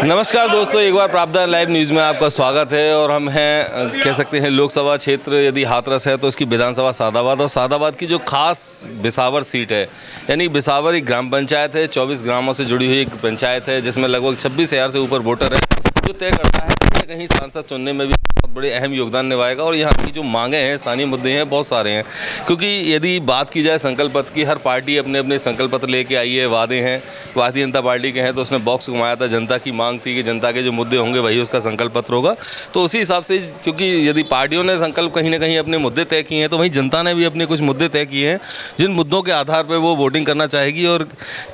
नमस्कार दोस्तों, एक बार प्रावधान लाइव न्यूज़ में आपका स्वागत है। और हम हैं कह सकते हैं लोकसभा क्षेत्र यदि हाथरस है तो उसकी विधानसभा सादाबाद, और सादाबाद की जो खास बिसावर सीट है, यानी बिसावर एक ग्राम पंचायत है, 24 ग्रामों से जुड़ी हुई एक पंचायत है जिसमें लगभग 26,000 से ऊपर वोटर है, जो तय करता है कहीं ना कहीं सांसद चुनने में भी बहुत बड़े अहम योगदान निभाएगा। और यहाँ की जो मांगें हैं, स्थानीय मुद्दे हैं, बहुत सारे हैं। क्योंकि यदि बात की जाए संकल्प पत्र की, हर पार्टी अपने अपने संकल्प पत्र लेके आई है, वादे हैं। भारतीय जनता पार्टी के हैं तो उसने बॉक्स घुमाया था, जनता की मांग थी कि जनता के जो मुद्दे होंगे वही उसका संकल्प पत्र होगा। तो उसी हिसाब से, क्योंकि यदि पार्टियों ने संकल्प कहीं ना कहीं अपने मुद्दे तय किए हैं, तो वहीं जनता ने भी अपने कुछ मुद्दे तय किए हैं, जिन मुद्दों के आधार पर वो वोटिंग करना चाहेगी। और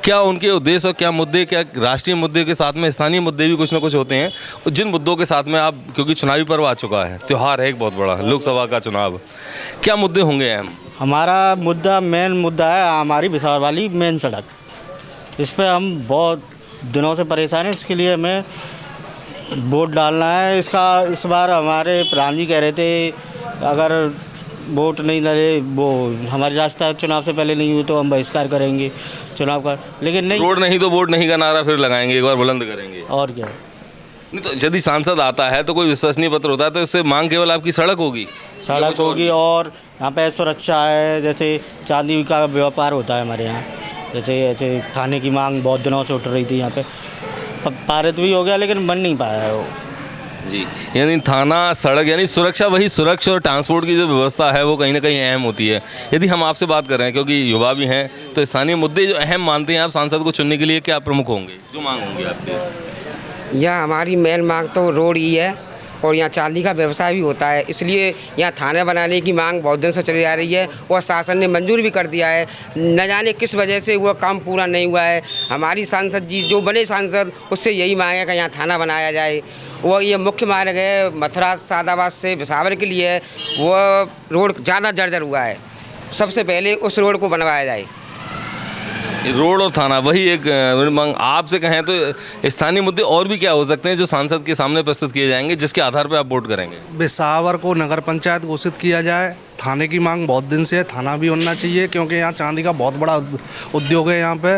क्या उनके उद्देश्य और क्या मुद्दे, क्या राष्ट्रीय मुद्दे के साथ में स्थानीय मुद्दे भी कुछ ना कुछ होते हैं, और जिन मुद्दों के साथ में आप, क्योंकि चुनावी पर्व आ चुका है, त्यौहार है एक बहुत बड़ा, लोकसभा का चुनाव, क्या मुद्दे होंगे अहम? हमारा मुद्दा, मेन मुद्दा है हमारी बिसावर वाली मेन सड़क। इस पे हम बहुत दिनों से परेशान हैं। इसके लिए हमें वोट डालना है। इस बार हमारे प्रधान जी कह रहे थे अगर वोट नहीं लड़े, वो हमारी रास्ता चुनाव से पहले नहीं हुई तो हम बहिष्कार करेंगे चुनाव का। लेकिन नहीं, वोट नहीं तो वोट नहीं का नारा फिर लगाएंगे, एक बार बुलंद करेंगे। और क्या। नहीं तो यदि सांसद आता है तो कोई विश्वसनीय पत्र होता है, तो इससे मांग केवल आपकी सड़क होगी, सड़क होगी। और यहाँ पे सुरक्षा है, जैसे चांदी का व्यापार होता है हमारे यहाँ, जैसे ऐसे थाने की मांग बहुत दिनों से उठ रही थी। यहाँ पे पारित भी हो गया लेकिन बन नहीं पाया है वो जी। यानी थाना, सड़क, यानी सुरक्षा, वही सुरक्षा और ट्रांसपोर्ट की जो व्यवस्था है वो कहीं ना कहीं अहम होती है। यदि हम आपसे बात कर रहे हैं, क्योंकि युवा भी हैं, तो स्थानीय मुद्दे जो अहम मानते हैं आप सांसद को चुनने के लिए, क्या प्रमुख होंगे, जो मांग होंगी आपके? यहाँ हमारी मेन मांग तो रोड ही है, और यहाँ चांदी का व्यवसाय भी होता है, इसलिए यहाँ थाने बनाने की मांग बहुत दिन से चली आ रही है और शासन ने मंजूर भी कर दिया है। न जाने किस वजह से वो काम पूरा नहीं हुआ है। हमारी सांसद जी जो बने सांसद, उससे यही मांग है कि यहाँ थाना बनाया जाए। वो ये मुख्य मार्ग है मथुरा सादाबाद से बिसावर के लिए, वो रोड ज़्यादा जर्जर हुआ है, सबसे पहले उस रोड को बनवाया जाए। रोड और थाना, वही एक मांग। आपसे कहें तो स्थानीय मुद्दे और भी क्या हो सकते हैं जो सांसद के सामने प्रस्तुत किए जाएंगे, जिसके आधार पर आप वोट करेंगे? बिसावर को नगर पंचायत घोषित किया जाए। थाने की मांग बहुत दिन से है, थाना भी बनना चाहिए, क्योंकि यहाँ चांदी का बहुत बड़ा उद्योग है। यहाँ पे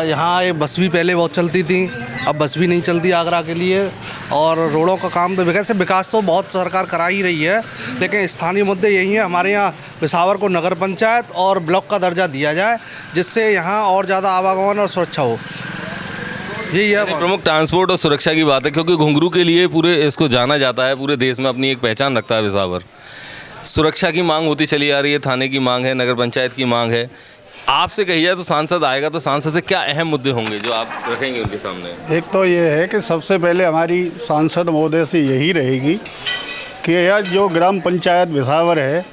यहाँ एक बस भी पहले बहुत चलती थी, अब बस भी नहीं चलती आगरा के लिए। और रोडों का काम तो विकास तो बहुत सरकार करा ही रही है, लेकिन स्थानीय मुद्दे यही हैं। हमारे यहाँ बिसावर को नगर पंचायत और ब्लॉक का दर्जा दिया जाए, जिससे यहाँ और ज़्यादा आवागमन और सुरक्षा हो। यही है प्रमुख, ट्रांसपोर्ट और सुरक्षा की बात है, क्योंकि घुंघरू के लिए पूरे इसको जाना जाता है, पूरे देश में अपनी एक पहचान रखता है बिसावर। सुरक्षा की मांग होती चली आ रही है, थाने की मांग है, नगर पंचायत की मांग है। आपसे कही जाए तो सांसद आएगा तो सांसद से क्या अहम मुद्दे होंगे जो आप रखेंगे उनके सामने? एक तो ये है कि सबसे पहले हमारी सांसद महोदय से यही रहेगी कि यह जो ग्राम पंचायत बिसावर है,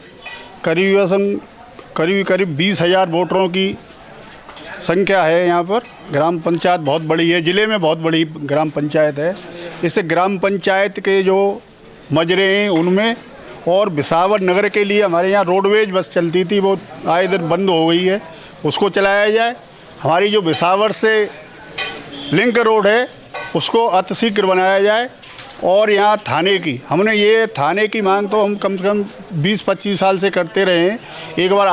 करीब 20,000 वोटरों की संख्या है। यहाँ पर ग्राम पंचायत बहुत बड़ी है, ज़िले में बहुत बड़ी ग्राम पंचायत है। इस ग्राम पंचायत के जो मजरे हैं उनमें, और बिसावर नगर के लिए हमारे यहाँ रोडवेज बस चलती थी, वो आए दिन बंद हो गई है, उसको चलाया जाए। हमारी जो बिसावर से लिंक रोड है उसको अतिशीघ्र बनाया जाए। और यहाँ थाने की, हमने ये थाने की मांग तो हम कम से कम 20-25 साल से करते रहे हैं। एक बार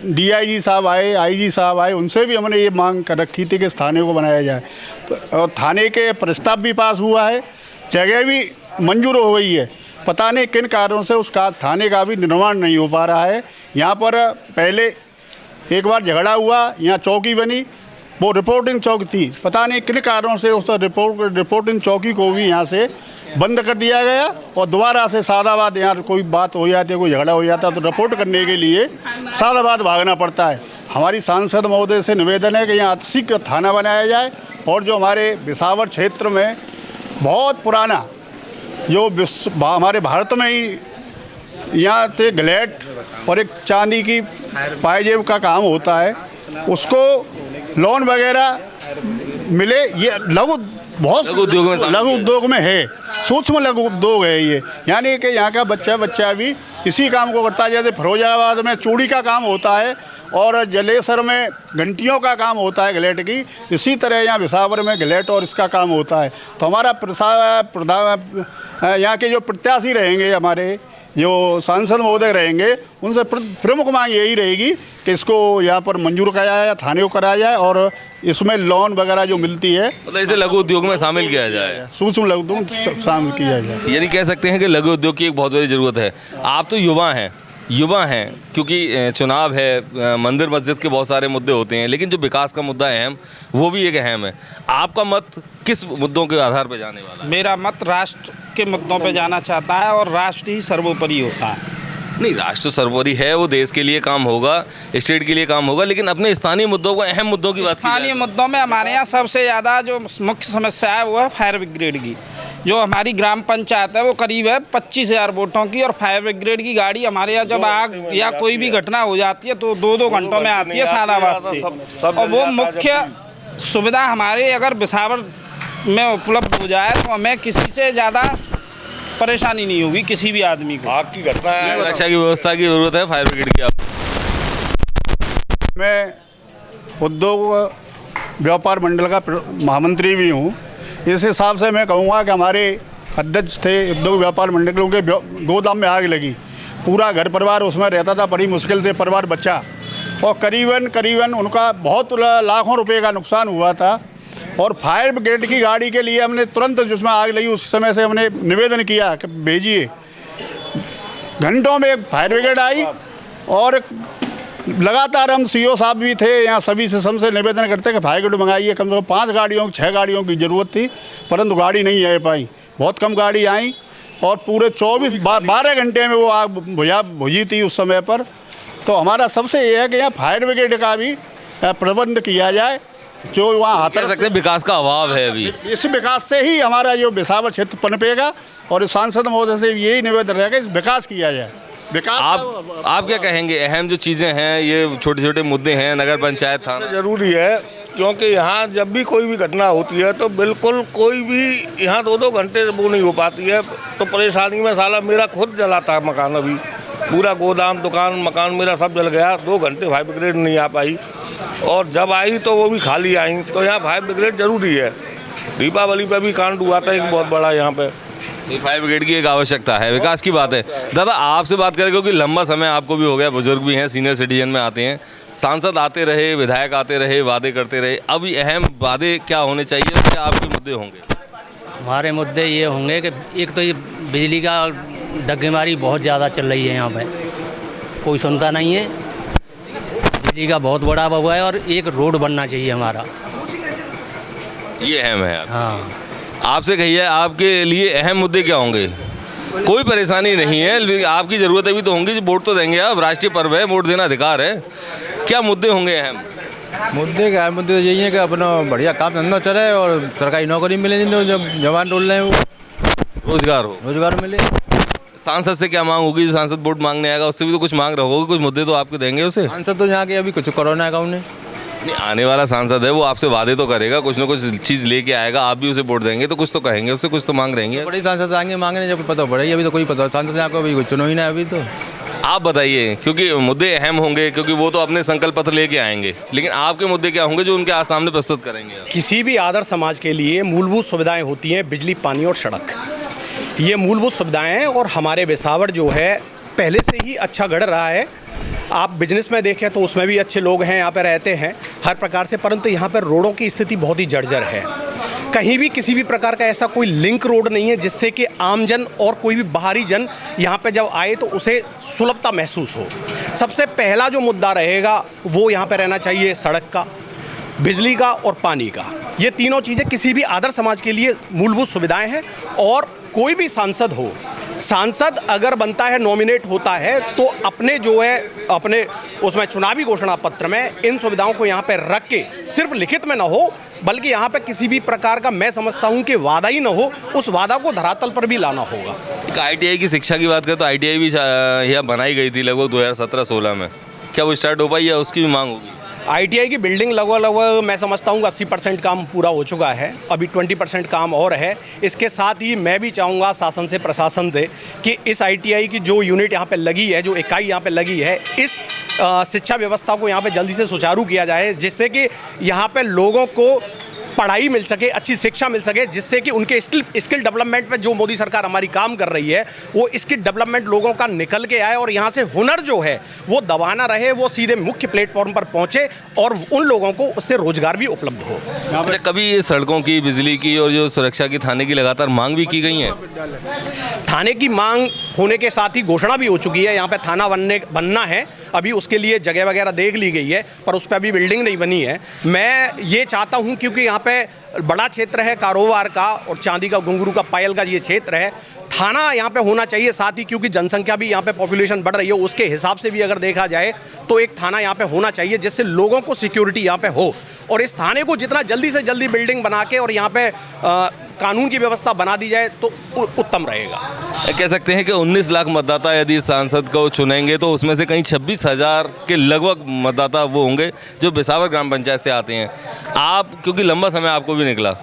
DIG साहब आए, IG साहब आए, उनसे भी हमने ये मांग कर रखी थी कि इस थाने को बनाया जाए। और थाने के प्रस्ताव भी पास हुआ है, जगह भी मंजूर हो गई है। पता नहीं किन कारणों से उसका थाने का भी निर्माण नहीं हो पा रहा है। यहाँ पर पहले एक बार झगड़ा हुआ, यहाँ चौकी बनी, वो रिपोर्टिंग चौकी थी, पता नहीं किन कारणों से उस रिपोर्टिंग चौकी को भी यहाँ से बंद कर दिया गया। और दोबारा से सादाबाद, यहाँ कोई बात हो जाती है, कोई झगड़ा हो जाता है, तो रिपोर्ट करने के लिए सादाबाद भागना पड़ता है। हमारी सांसद महोदय से निवेदन है कि यहाँ अतिशीघ्र थाना बनाया जाए। और जो हमारे बिसावर क्षेत्र में बहुत पुराना, जो हमारे भारत में ही यहाँ से ग्लेट और एक चांदी की पायजेब का काम होता है, उसको लोन वगैरह मिले। ये लघु उद्योग में है, सूक्ष्म लघु उद्योग है ये। यानी कि यहाँ का बच्चा भी इसी काम को करता है। जैसे फिरोजाबाद में चूड़ी का काम होता है और जलेसर में घंटियों का काम होता है ग्लेट की, इसी तरह यहाँ बिसावर में ग्लेट और इसका काम होता है। तो हमारा यहाँ के जो प्रत्याशी रहेंगे, हमारे जो सांसद महोदय रहेंगे, उनसे प्रमुख मांग यही रहेगी कि इसको यहाँ पर मंजूर कराया जाए, थाने को कराया जाए और इसमें लोन वगैरह जो मिलती है मतलब इसे लघु उद्योग में शामिल किया जाए, सूक्ष्म लघु उद्योग शामिल किया जाए। यानी कह सकते हैं कि लघु उद्योग की एक बहुत बड़ी ज़रूरत है। आप तो युवा हैं क्योंकि चुनाव है, मंदिर मस्जिद के बहुत सारे मुद्दे होते हैं, लेकिन जो विकास का मुद्दा है अहम, वो भी एक अहम है। आपका मत किस मुद्दों के आधार पर जाने वाला है? मेरा मत राष्ट्र के मुद्दों पे जाना चाहता है और राष्ट्र ही सर्वोपरि होता है। नहीं, राष्ट्र सर्वोपरि है, वो देश के लिए काम होगा, स्टेट के लिए काम होगा, लेकिन अपने स्थानीय मुद्दों को, अहम मुद्दों की बात की जाए। स्थानीय मुद्दों में हमारे यहाँ सबसे ज़्यादा जो मुख्य समस्या है वो है फायर ब्रिगेड की। जो हमारी ग्राम पंचायत है वो करीब है 25,000 वोटों की, और फायर ब्रिगेड की गाड़ी हमारे यहाँ जब आग या कोई भी घटना हो जाती है तो 2-2 घंटों में आती है सादाबाद से। और वो मुख्य सुविधा हमारे अगर बिसावर में उपलब्ध हो जाए तो हमें किसी से ज़्यादा परेशानी नहीं होगी, किसी भी आदमी को। आग की घटना है, रक्षा की व्यवस्था की जरूरत है फायर ब्रिगेड की। मैं उद्योग व्यापार मंडल का महामंत्री भी हूँ। इस हिसाब से मैं कहूँगा कि हमारे अध्यक्ष थे उद्योग व्यापार मंडलों के गोदाम में आग लगी, पूरा घर परिवार उसमें रहता था, बड़ी मुश्किल से परिवार बचा, और करीबन उनका बहुत लाखों रुपए का नुकसान हुआ था। और फायर ब्रिगेड की गाड़ी के लिए हमने तुरंत जिसमें आग लगी उस समय से हमने निवेदन किया कि भेजिए। घंटों में फायर ब्रिगेड आई, और लगातार हम सीओ साहब भी थे यहाँ, सभी से सबसे निवेदन करते कि फायर ब्रिगेड मंगाइए। कम से कम 5 गाड़ियों 6 गाड़ियों की ज़रूरत थी, परंतु गाड़ी नहीं आ पाई, बहुत कम गाड़ी आई, और पूरे 12 घंटे में वो आग बुझी थी उस समय पर। तो हमारा सबसे ये है कि यहाँ फायर ब्रिगेड का भी प्रबंध किया जाए, जो वहाँ कह सकते हैं विकास का अभाव है अभी। इस विकास से ही हमारा जो बिसावर क्षेत्र पनपेगा, और इस सांसद महोदय से यही निवेदन रहेगा इस विकास किया जाए। विकास आप क्या कहेंगे, अहम जो चीज़ें हैं, ये छोटे छोटे मुद्दे हैं, नगर पंचायत थाना जरूरी है, क्योंकि यहाँ जब भी कोई भी घटना होती है तो बिल्कुल कोई भी यहाँ 2-2 घंटे वो नहीं हो पाती है, तो परेशानी में साला मेरा खुद जला था मकान, अभी पूरा गोदाम दुकान मकान मेरा सब जल गया। 2 घंटे फायर ब्रिगेड नहीं आ पाई, और जब आई तो वो भी खाली आई। तो यहाँ फायर ब्रिगेड जरूरी है। दीपावली पे भी कांड हुआ था एक बहुत बड़ा यहाँ पे। फायर ब्रिगेड की एक आवश्यकता है, विकास की बात है। दादा आपसे बात करें, क्योंकि लंबा समय आपको भी हो गया, बुजुर्ग भी हैं, सीनियर सिटीजन में आते हैं, सांसद आते रहे, विधायक आते रहे, वादे करते रहे, अब अहम वादे क्या होने चाहिए, क्या आपके मुद्दे होंगे? हमारे मुद्दे ये होंगे कि एक तो ये बिजली का डग्गेमारी बहुत ज़्यादा चल रही है यहाँ पे, कोई सुनता नहीं है। बिजली का बहुत बड़ा हुआ है, और एक रोड बनना चाहिए हमारा, ये अहम है। हाँ। आपसे कहिए, आपके लिए अहम मुद्दे क्या होंगे? कोई परेशानी नहीं है, आपकी ज़रूरतें भी तो होंगी, वोट तो देंगे आप, राष्ट्रीय पर्व है, वोट देना अधिकार है। क्या मुद्दे होंगे अहम? मुद्दे क्या है? मुद्दे यही है कि अपना बढ़िया काम धंधा चले और सरकारी नौकरी मिले, जिन जब जवान डोल रहे हैं वो रोजगार मिले। सांसद से क्या मांग होगी? जो सांसद वोट मांगने आएगा उससे भी तो कुछ मांग रहे होगे, कुछ मुद्दे तो आपके देंगे उसे। सांसद तो यहाँ के अभी कुछ कोरोना का उन्हें नहीं, आने वाला सांसद है, वो आपसे वादे तो करेगा, कुछ ना कुछ चीज़ लेके आएगा, आप भी उसे वोट देंगे तो कुछ तो कहेंगे, उससे कुछ तो मांग रहेंगे। बड़े सांसद आएंगे मांगने, जब पता पड़ेगी, अभी तो कोई पता सांसद यहाँ को अभी कुछ चुनो ही ना अभी तो। आप बताइए, क्योंकि मुद्दे अहम होंगे, क्योंकि वो तो अपने संकल्प पत्र लेके आएंगे, लेकिन आपके मुद्दे क्या होंगे जो उनके सामने प्रस्तुत करेंगे? किसी भी आदर्श समाज के लिए मूलभूत सुविधाएं होती हैं, बिजली, पानी और सड़क। ये मूलभूत सुविधाएं हैं, और हमारे बिसावर जो है पहले से ही अच्छा गढ़ रहा है। आप बिजनेस में देखें तो उसमें भी अच्छे लोग हैं, यहाँ पे रहते हैं हर प्रकार से, परंतु यहाँ पर रोडों की स्थिति बहुत ही जर्जर है। कहीं भी किसी भी प्रकार का ऐसा कोई लिंक रोड नहीं है जिससे कि आमजन और कोई भी बाहरी जन यहाँ पे जब आए तो उसे सुलभता महसूस हो। सबसे पहला जो मुद्दा रहेगा वो यहाँ पे रहना चाहिए सड़क का, बिजली का और पानी का। ये तीनों चीज़ें किसी भी आदर्श समाज के लिए मूलभूत सुविधाएं हैं, और कोई भी सांसद हो, सांसद अगर बनता है, नॉमिनेट होता है, तो अपने जो है अपने उसमें चुनावी घोषणा पत्र में इन सुविधाओं को यहाँ पे रख के, सिर्फ लिखित में ना हो बल्कि यहाँ पे किसी भी प्रकार का, मैं समझता हूँ कि वादा ही ना हो, उस वादा को धरातल पर भी लाना होगा। एक ITI की शिक्षा की बात करें तो ITI भी यहाँ बनाई गई थी लगभग 2017-16 में, क्या वो स्टार्ट हो पाई या उसकी भी मांग होगी? ITI की बिल्डिंग लगभग मैं समझता हूँ 80% काम पूरा हो चुका है, अभी 20% काम और है। इसके साथ ही मैं भी चाहूँगा शासन से, प्रशासन से, कि इस ITI की जो यूनिट यहाँ पे लगी है, जो इकाई यहाँ पे लगी है, इस शिक्षा व्यवस्था को यहाँ पे जल्दी से सुचारू किया जाए, जिससे कि यहाँ पे लोगों को पढ़ाई मिल सके, अच्छी शिक्षा मिल सके, जिससे कि उनके स्किल डेवलपमेंट में जो मोदी सरकार हमारी काम कर रही है वो स्किल डेवलपमेंट लोगों का निकल के आए और यहाँ से हुनर जो है वो दबाना रहे, वो सीधे मुख्य प्लेटफॉर्म पर पहुँचे और उन लोगों को उससे रोजगार भी उपलब्ध हो। अच्छा, कभी ये सड़कों की, बिजली की और जो सुरक्षा की थाने की लगातार मांग भी की गई है? थाने की मांग होने के साथ ही घोषणा भी हो चुकी है, यहाँ पे थाना बनना है। अभी उसके लिए जगह वगैरह देख ली गई है, पर उस पर अभी बिल्डिंग नहीं बनी है। मैं ये चाहता हूँ, क्योंकि यहाँ पे बड़ा क्षेत्र है कारोबार का और चांदी का, घुंघरू का, पायल का ये क्षेत्र है, थाना यहाँ पे होना चाहिए साथ ही, क्योंकि जनसंख्या भी यहाँ पे पॉपुलेशन बढ़ रही है, उसके हिसाब से भी अगर देखा जाए तो एक थाना यहाँ पे होना चाहिए जिससे लोगों को सिक्योरिटी यहाँ पे हो। और इस थाने को जितना जल्दी से जल्दी बिल्डिंग बना के और यहाँ पे कानून की व्यवस्था बना दी जाए तो उत्तम रहेगा। कह सकते हैं कि 19 लाख मतदाता यदि सांसद को चुनेंगे तो उसमें से कहीं 26,000 के लगभग मतदाता वो होंगे जो बिसावर ग्राम पंचायत से आते हैं। आप, क्योंकि लंबा समय आपको भी निकला,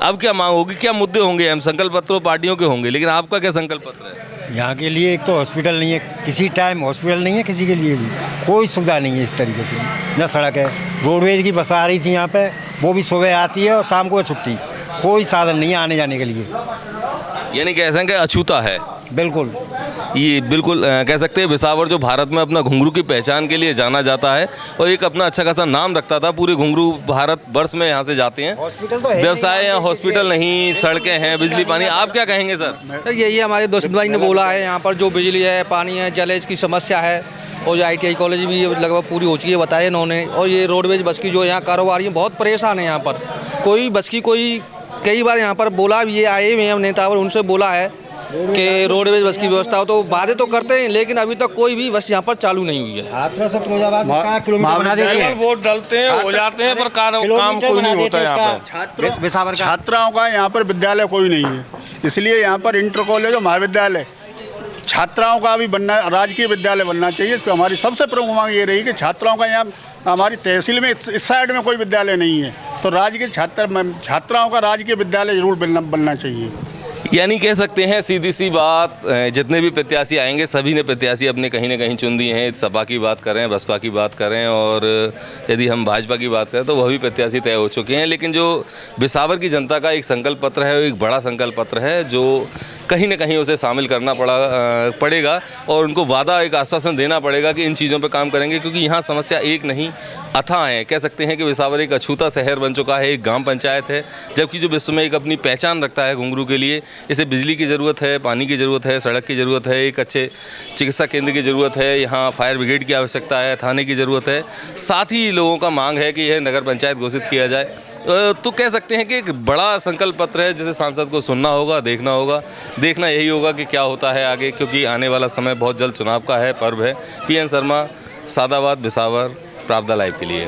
अब क्या मांग होगी, क्या मुद्दे होंगे? हम संकल्प पत्र पार्टियों के होंगे, लेकिन आपका क्या संकल्प पत्र है? यहाँ के लिए एक तो हॉस्पिटल नहीं है, किसी टाइम हॉस्पिटल नहीं है, किसी के लिए भी कोई सुविधा नहीं है इस तरीके से। न सड़क है, रोडवेज की बस आ रही थी यहाँ पे, वो भी सुबह आती है और शाम को छुट्टी, कोई साधन नहीं है आने जाने के लिए। यानी कह सकते हैं अछूता है। बिल्कुल, ये बिल्कुल कह सकते हैं बिसावर जो भारत में अपना घुंघरू की पहचान के लिए जाना जाता है और एक अपना अच्छा खासा नाम रखता था, पूरे घुंघरू भारत वर्ष में यहाँ से जाते हैं। हॉस्पिटल तो है, व्यवसाय या हॉस्पिटल नहीं, सड़कें हैं, बिजली पानी, आप क्या कहेंगे सर? यही हमारे दोस्त भाई ने बोला है, यहाँ पर जो बिजली है, पानी है, जलेज की समस्या है और जो ITI कॉलेज भी लगभग पूरी हो चुकी है बताया इन्होंने। और ये रोडवेज बस की जो यहाँ कारोबारी है बहुत परेशान है यहाँ पर, कोई बस की कोई कई बार यहाँ पर बोला भी, ये आए हुए हैं नेता और उनसे बोला है कि रोडवेज बस की व्यवस्था हो, तो वादे तो करते हैं लेकिन अभी तक कोई भी बस यहाँ पर चालू नहीं हुई है। वोट डालते हैं, हो जाते हैं, पर काम कोई नहीं होता है यहाँ पर। छात्राओं का यहाँ पर विद्यालय कोई नहीं है, इसलिए यहाँ पर इंटर कॉलेज और महाविद्यालय छात्राओं का भी बनना, राजकीय विद्यालय बनना चाहिए। तो हमारी सबसे प्रमुख मांग ये रही कि छात्राओं का यहाँ हमारी तहसील में इस साइड में कोई विद्यालय नहीं है, तो राजकीय छात्राओं का राजकीय विद्यालय जरूर बनना चाहिए। यानी कह सकते हैं सीधी सी बात, जितने भी प्रत्याशी आएंगे सभी ने प्रत्याशी अपने कहीं ना कहीं चुन दिए हैं। सपा की बात करें, बसपा की बात करें और यदि हम भाजपा की बात करें तो वह भी प्रत्याशी तय हो चुके हैं। लेकिन जो बिसावर की जनता का एक संकल्प पत्र है, वो एक बड़ा संकल्प पत्र है जो कहीं ना कहीं उसे शामिल करना पड़ेगा और उनको वादा, एक आश्वासन देना पड़ेगा कि इन चीज़ों पर काम करेंगे, क्योंकि यहाँ समस्या एक नहीं अथाह है। कह सकते हैं कि बिसावर एक अछूता शहर बन चुका है, एक ग्राम पंचायत है, जबकि जो विश्व में एक अपनी पहचान रखता है घुंघरू के लिए। इसे बिजली की ज़रूरत है, पानी की ज़रूरत है, सड़क की ज़रूरत है, एक अच्छे चिकित्सा केंद्र की ज़रूरत है, यहाँ फायर ब्रिगेड की आवश्यकता है, थाने की ज़रूरत है। साथ ही लोगों का मांग है कि यह नगर पंचायत घोषित किया जाए। तो कह सकते हैं कि एक बड़ा संकल्प पत्र है जिसे सांसद को सुनना होगा, देखना यही होगा कि क्या होता है आगे, क्योंकि आने वाला समय बहुत जल्द चुनाव का है, पर्व है। PN Sharma, Sadabad, Bisawar, Pravda live के लिए।